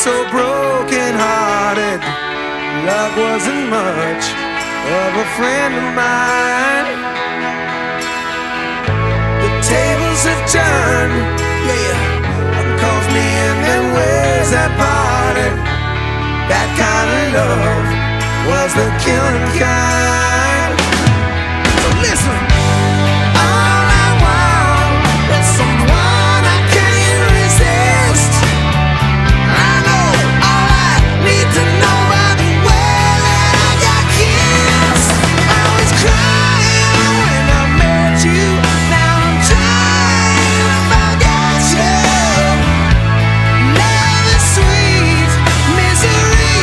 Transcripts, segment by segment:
so broken hearted. Love wasn't much of a friend of mine. The tables have turned, yeah. One calls me and then ways that parted. That kind of love was the killing kind. So listen, all I want is someone I can't resist. I know all I need to know by the way that I got kissed. I was crying when I met you. Now I'm trying to forget you. Love is sweet misery.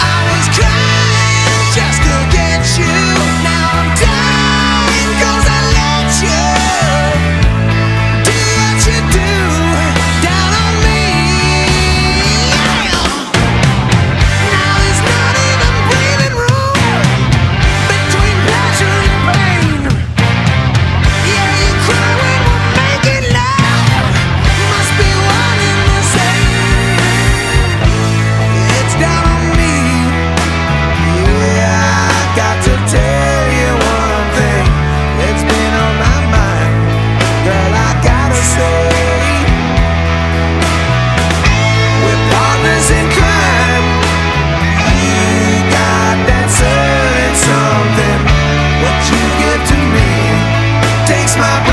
I was crying just to get you. Now I'm dying 'cause I let you do what you do down on me. Now there's not even breathing room between pleasure and pain. Yeah, you cry when we're making love. Must be one and the same. It's down on me. Yeah, I got to tell you one thing. It's been on my mind, girl. I gotta say, we're partners in crime. You got that certain something. What you give to me takes my breath